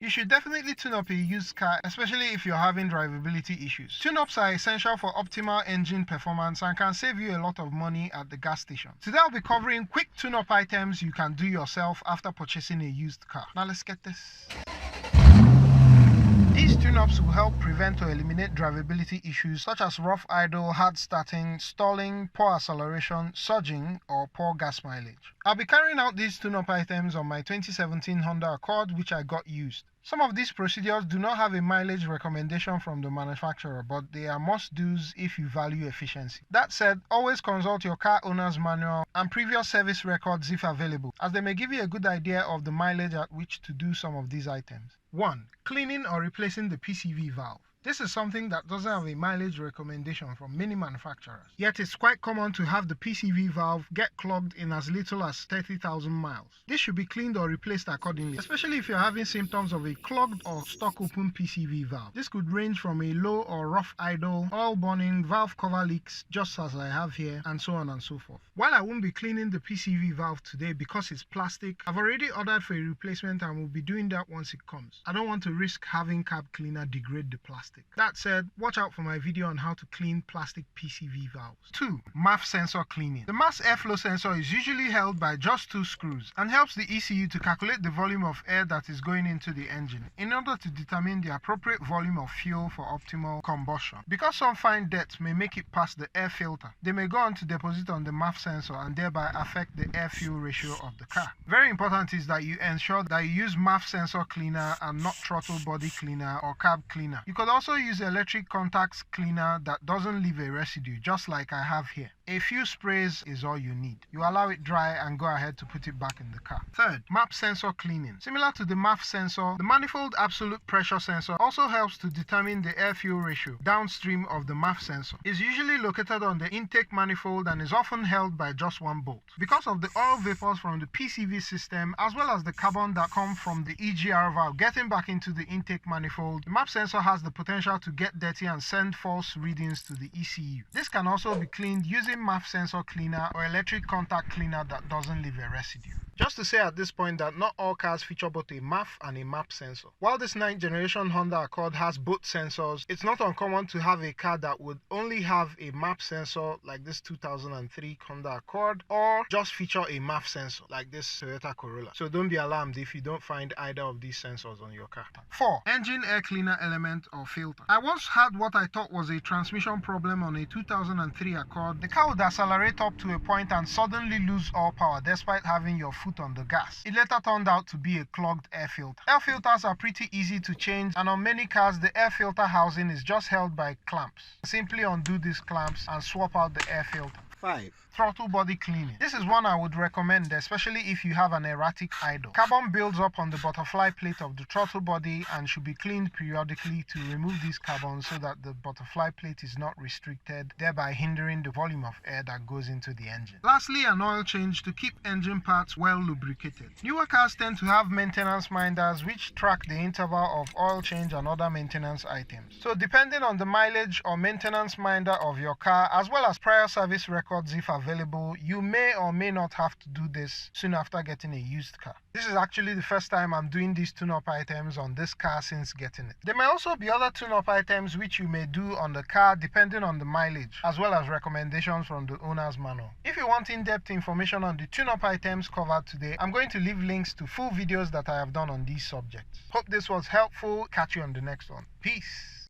You should definitely tune up a used car, especially if you're having drivability issues. Tune-ups are essential for optimal engine performance and can save you a lot of money at the gas station. Today I'll be covering quick tune-up items you can do yourself after purchasing a used car. Now let's get this. These tune-ups will help prevent or eliminate drivability issues such as rough idle, hard starting, stalling, poor acceleration, surging, or poor gas mileage. I'll be carrying out these tune-up items on my 2017 Honda Accord, which I got used. Some of these procedures do not have a mileage recommendation from the manufacturer, but they are must-dos if you value efficiency. That said, always consult your car owner's manual and previous service records if available, as they may give you a good idea of the mileage at which to do some of these items. 1. Cleaning or replacing the PCV valve. This is something that doesn't have a mileage recommendation from many manufacturers. Yet it's quite common to have the PCV valve get clogged in as little as 30,000 miles. This should be cleaned or replaced accordingly, especially if you're having symptoms of a clogged or stuck open PCV valve. This could range from a low or rough idle, oil burning, valve cover leaks, just as I have here, and so on and so forth. While I won't be cleaning the PCV valve today because it's plastic, I've already ordered for a replacement and will be doing that once it comes. I don't want to risk having carb cleaner degrade the plastic. That said, watch out for my video on how to clean plastic PCV valves. 2. MAF sensor cleaning. The mass airflow sensor is usually held by just 2 screws and helps the ECU to calculate the volume of air that is going into the engine in order to determine the appropriate volume of fuel for optimal combustion. Because some fine dirt may make it past the air filter, they may go on to deposit on the MAF sensor and thereby affect the air-fuel ratio of the car. Very important is that you ensure that you use MAF sensor cleaner and not throttle body cleaner or carb cleaner. You could also use electric contacts cleaner that doesn't leave a residue, just like I have here. A few sprays is all you need. You allow it dry and go ahead to put it back in the car. 3rd, MAP sensor cleaning. Similar to the MAF sensor, the manifold absolute pressure sensor also helps to determine the air-fuel ratio downstream of the MAF sensor. It's usually located on the intake manifold and is often held by just one bolt. Because of the oil vapors from the PCV system as well as the carbon that come from the EGR valve getting back into the intake manifold, the MAP sensor has the potential to get dirty and send false readings to the ECU. This can also be cleaned using MAF sensor cleaner or electric contact cleaner that doesn't leave a residue. Just to say at this point that not all cars feature both a MAF and a MAP sensor. While this 9th generation Honda Accord has both sensors, it's not uncommon to have a car that would only have a MAP sensor like this 2003 Honda Accord, or just feature a MAF sensor like this Toyota Corolla. So don't be alarmed if you don't find either of these sensors on your car. 4. Engine air cleaner element or filter. I once had what I thought was a transmission problem on a 2003 Accord. The car would accelerate up to a point and suddenly lose all power despite having your foot on the gas. It later turned out to be a clogged air filter. Air filters are pretty easy to change, and on many cars the air filter housing is just held by clamps. Simply undo these clamps and swap out the air filter. 5. Throttle body cleaning. This is one I would recommend, especially if you have an erratic idle. Carbon builds up on the butterfly plate of the throttle body and should be cleaned periodically to remove these carbons so that the butterfly plate is not restricted, thereby hindering the volume of air that goes into the engine. Lastly, an oil change to keep engine parts well lubricated. Newer cars tend to have maintenance minders which track the interval of oil change and other maintenance items. So depending on the mileage or maintenance minder of your car, as well as prior service records if available, you may or may not have to do this soon after getting a used car. This is actually the first time I'm doing these tune-up items on this car since getting it. There may also be other tune-up items which you may do on the car depending on the mileage, as well as recommendations from the owner's manual. If you want in-depth information on the tune-up items covered today, I'm going to leave links to full videos that I have done on these subjects. Hope this was helpful. Catch you on the next one. Peace.